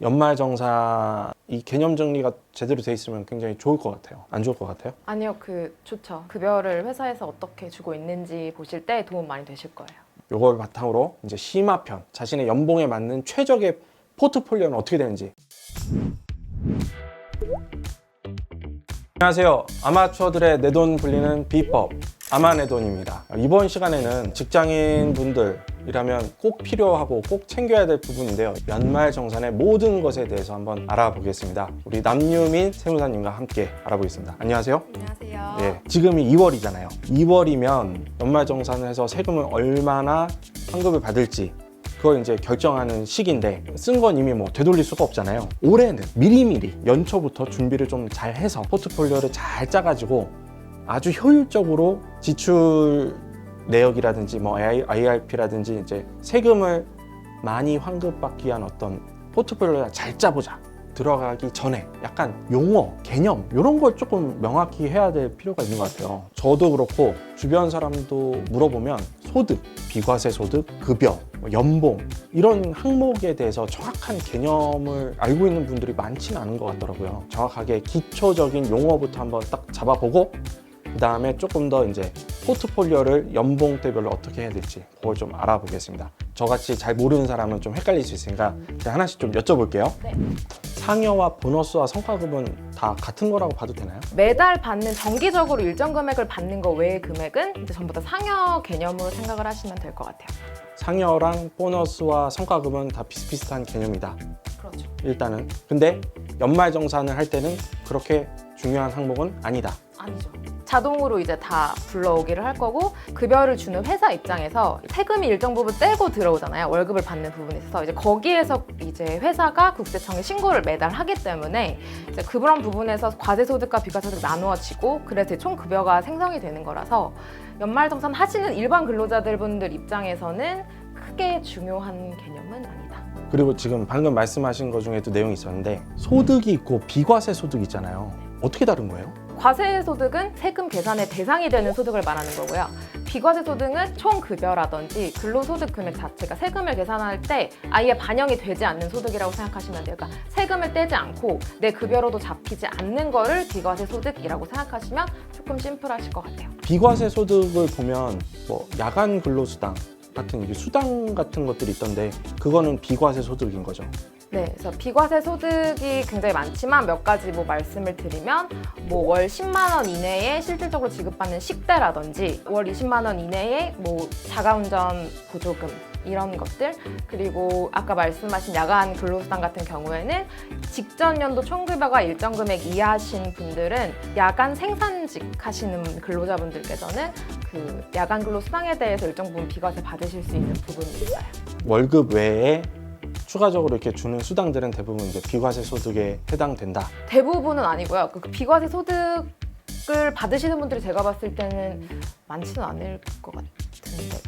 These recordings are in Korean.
연말정산 이 개념 정리가 제대로 돼 있으면 굉장히 좋을 것 같아요. 안 좋을 것 같아요? 아니요, 좋죠. 급여를 회사에서 어떻게 주고 있는지 보실 때 도움 많이 되실 거예요. 요걸 바탕으로 이제 심화편, 자신의 연봉에 맞는 최적의 포트폴리오는 어떻게 되는지. 안녕하세요. 아마추어들의 내 돈 불리는 비법, 아마내돈입니다. 이번 시간에는 직장인 분들이라면 꼭 필요하고 꼭 챙겨야 될 부분인데요. 연말정산의 모든 것에 대해서 한번 알아보겠습니다. 우리 남유민 세무사님과 함께 알아보겠습니다. 안녕하세요. 안녕하세요. 예, 지금이 2월이잖아요. 2월이면 연말정산을 해서 세금을 얼마나 환급을 받을지 그걸 이제 결정하는 시기인데 쓴 건 이미 뭐 되돌릴 수가 없잖아요. 올해는 미리미리 연초부터 준비를 좀 잘 해서 포트폴리오를 잘 짜가지고 아주 효율적으로 지출 내역이라든지 뭐 IRP라든지 이제 세금을 많이 환급받기 위한 어떤 포트폴리오를 잘 짜보자. 들어가기 전에 약간 용어, 개념 이런 걸 조금 명확히 해야 될 필요가 있는 것 같아요. 저도 그렇고 주변 사람도 물어보면 소득, 비과세 소득, 급여, 연봉 이런 항목에 대해서 정확한 개념을 알고 있는 분들이 많지는 않은 것 같더라고요. 정확하게 기초적인 용어부터 한번 딱 잡아보고 그 다음에 조금 더 이제 포트폴리오를 연봉대별로 어떻게 해야 될지 그걸 좀 알아보겠습니다. 저같이 잘 모르는 사람은 좀 헷갈릴 수 있으니까 제가 하나씩 좀 여쭤볼게요. 네. 상여와 보너스와 성과급은 다 같은 거라고 봐도 되나요? 매달 받는 정기적으로 일정 금액을 받는 거 외의 금액은 이제 전부 다 상여 개념으로 생각을 하시면 될 것 같아요. 상여랑 보너스와 성과급은 다 비슷비슷한 개념이다. 그렇죠. 일단은. 근데 연말정산을 할 때는 그렇게 중요한 항목은 아니다. 아니죠. 자동으로 이제 다 불러오기를 할 거고 급여를 주는 회사 입장에서 세금이 일정 부분 떼고 들어오잖아요. 월급을 받는 부분에 있어서 이제 거기에서 이제 회사가 국세청에 신고를 매달 하기 때문에 이제 그런 부분에서 과세소득과 비과세소득 나누어지고 그래서 총 급여가 생성이 되는 거라서 연말정산 하시는 일반 근로자들 입장에서는 크게 중요한 개념은 아니다. 그리고 지금 방금 말씀하신 것 중에도 내용이 있었는데 소득이 있고 비과세 소득이 있잖아요. 어떻게 다른 거예요? 과세소득은 세금 계산의 대상이 되는 소득을 말하는 거고요. 비과세소득은 총급여라든지 근로소득 금액 자체가 세금을 계산할 때 아예 반영이 되지 않는 소득이라고 생각하시면 돼요. 그러니까 세금을 떼지 않고 내 급여로도 잡히지 않는 거를 비과세소득이라고 생각하시면 조금 심플하실 것 같아요. 비과세 소득을 보면 뭐 야간 근로수당 같은 이게 수당 같은 것들이 있던데 그거는 비과세 소득인 거죠. 네, 그래서 비과세 소득이 굉장히 많지만 몇 가지 뭐 말씀을 드리면 뭐 월 10만 원 이내에 실질적으로 지급받는 식대라든지 월 20만 원 이내에 뭐 자가운전 보조금 이런 것들 그리고 아까 말씀하신 야간 근로수당 같은 경우에는 직전 연도 총급여가 일정 금액 이하신 분들은 야간 생산직 하시는 근로자분들께서는 그 야간 근로수당에 대해서 일정 부분 비과세 받으실 수 있는 부분이 있어요. 월급 외에 추가적으로 이렇게 주는 수당들은 대부분 이제 비과세 소득에 해당된다. 대부분은 아니고요. 그 비과세 소득을 받으시는 분들이 제가 봤을 때는 많지는 않을 것 같은데.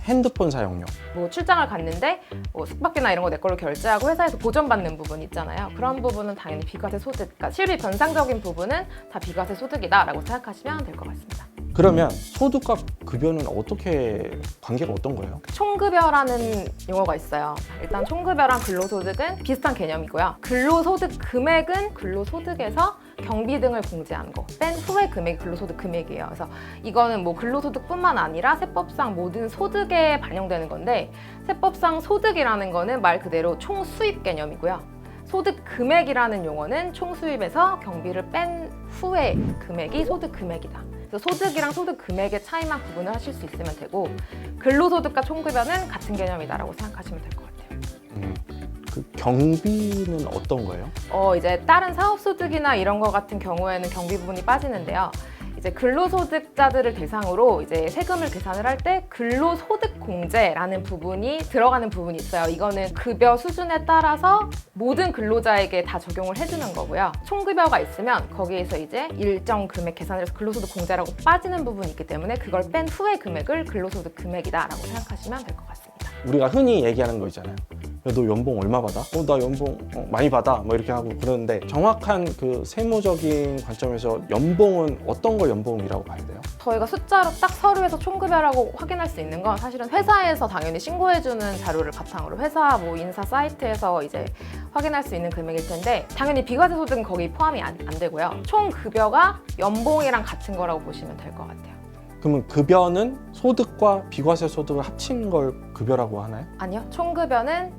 핸드폰 사용료. 뭐 출장을 갔는데 뭐 숙박비나 이런 거 내 걸로 결제하고 회사에서 보전받는 부분 있잖아요. 그런 부분은 당연히 비과세 소득, 그러니까 실비 변상적인 부분은 다 비과세 소득이다라고 생각하시면 될 것 같습니다. 그러면 소득과 급여는 어떻게 관계가 어떤 거예요? 총급여라는 용어가 있어요. 일단 총급여랑 근로소득은 비슷한 개념이고요. 근로소득 금액은 근로소득에서 경비 등을 공제한 거 뺀 후의 금액이 근로소득 금액이에요. 그래서 이거는 뭐 근로소득뿐만 아니라 세법상 모든 소득에 반영되는 건데 세법상 소득이라는 거는 말 그대로 총수입 개념이고요. 소득 금액이라는 용어는 총수입에서 경비를 뺀 후의 금액이 소득 금액이다. 그래서 소득이랑 소득 금액의 차이만 구분을 하실 수 있으면 되고 근로소득과 총급여는 같은 개념이다라고 생각하시면 될 것 같아요. 그 경비는 어떤 거예요? 이제 다른 사업소득이나 이런 거 같은 경우에는 경비 부분이 빠지는데요. 이제 근로소득자들을 대상으로 이제 세금을 계산을 할 때 근로소득 공제라는 부분이 들어가는 부분이 있어요. 이거는 급여 수준에 따라서 모든 근로자에게 다 적용을 해주는 거고요. 총급여가 있으면 거기에서 이제 일정 금액 계산을 해서 근로소득 공제라고 빠지는 부분이 있기 때문에 그걸 뺀 후의 금액을 근로소득 금액이다라고 생각하시면 될 것 같습니다. 우리가 흔히 얘기하는 거 있잖아요. 야, 너 연봉 얼마 받아? 나 연봉 많이 받아. 뭐 이렇게 하고 그러는데 정확한 그 세무적인 관점에서 연봉은 어떤 걸 연봉이라고 봐야 돼요? 저희가 숫자로 딱 서류에서 총급여라고 확인할 수 있는 건 사실은 회사에서 당연히 신고해주는 자료를 바탕으로 회사 뭐 인사 사이트에서 이제 확인할 수 있는 금액일 텐데 당연히 비과세 소득은 거기 포함이 안 되고요. 총 급여가 연봉이랑 같은 거라고 보시면 될 것 같아요. 그러면 급여는 소득과 비과세 소득을 합친 걸 급여라고 하나요? 아니요, 총급여는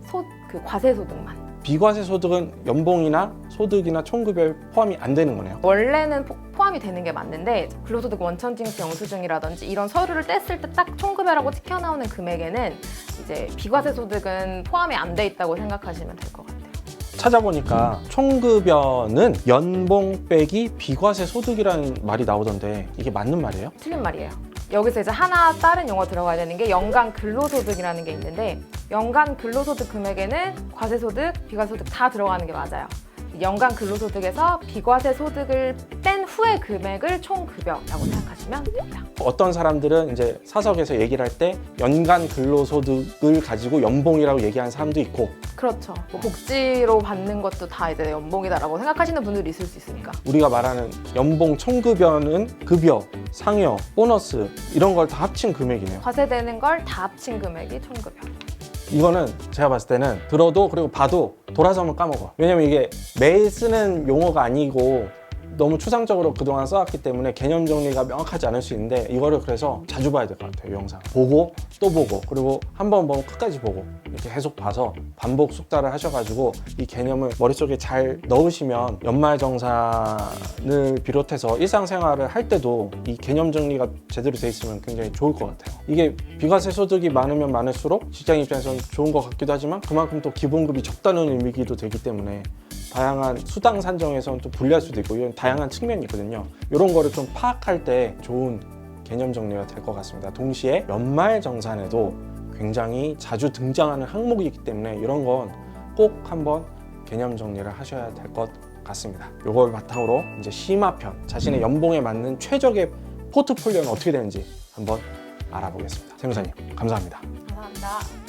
그 과세 소득만. 비과세 소득은 연봉이나 소득이나 총급여에 포함이 안 되는 거네요. 원래는 포함이 되는 게 맞는데 근로소득 원천징수 영수증이라든지 이런 서류를 뗐을 때 딱 총급여라고 찍혀 나오는 금액에는 이제 비과세 소득은 포함이 안 돼 있다고 생각하시면 될 것 같아요. 찾아보니까 총급여는 연봉 빼기 비과세 소득이라는 말이 나오던데 이게 맞는 말이에요? 틀린 말이에요. 여기서 이제 하나 다른 용어 들어가야 되는 게 연간 근로소득이라는 게 있는데 연간 근로소득 금액에는 과세소득, 비과세소득 다 들어가는 게 맞아요. 연간 근로소득에서 비과세 소득을 뺀 후의 금액을 총급여라고 생각하시면 됩니다. 어떤 사람들은 이제 사석에서 얘기를 할 때 연간 근로소득을 가지고 연봉이라고 얘기하는 사람도 있고 그렇죠. 뭐 복지로 받는 것도 다 이제 연봉이다라고 생각하시는 분들이 있을 수 있으니까. 우리가 말하는 연봉 총급여는 급여, 상여, 보너스 이런 걸 다 합친 금액이네요. 과세되는 걸 다 합친 금액이 총급여. 이거는 제가 봤을 때는 들어도 그리고 봐도 돌아서면 까먹어. 왜냐면 이게 매일 쓰는 용어가 아니고 너무 추상적으로 그동안 써왔기 때문에 개념 정리가 명확하지 않을 수 있는데 이거를 그래서 자주 봐야 될 것 같아요. 영상 보고 또 보고 그리고 한 번 보면 끝까지 보고 이렇게 계속 봐서 반복 숙달을 하셔가지고 이 개념을 머릿속에 잘 넣으시면 연말정산을 비롯해서 일상생활을 할 때도 이 개념 정리가 제대로 돼 있으면 굉장히 좋을 것 같아요. 이게 비과세 소득이 많으면 많을수록 직장 입장에서는 좋은 것 같기도 하지만 그만큼 또 기본급이 적다는 의미기도 되기 때문에 다양한 수당 산정에서는 또 불리할 수도 있고 이런 다양한 측면이 있거든요. 이런 거를 좀 파악할 때 좋은 개념 정리가 될 것 같습니다. 동시에 연말정산에도 굉장히 자주 등장하는 항목이기 때문에 이런 건 꼭 한번 개념 정리를 하셔야 될 것 같습니다. 이걸 바탕으로 이제 심화편, 자신의 연봉에 맞는 최적의 포트폴리오는 어떻게 되는지 한번 알아보겠습니다. 세무사님, 감사합니다. 감사합니다.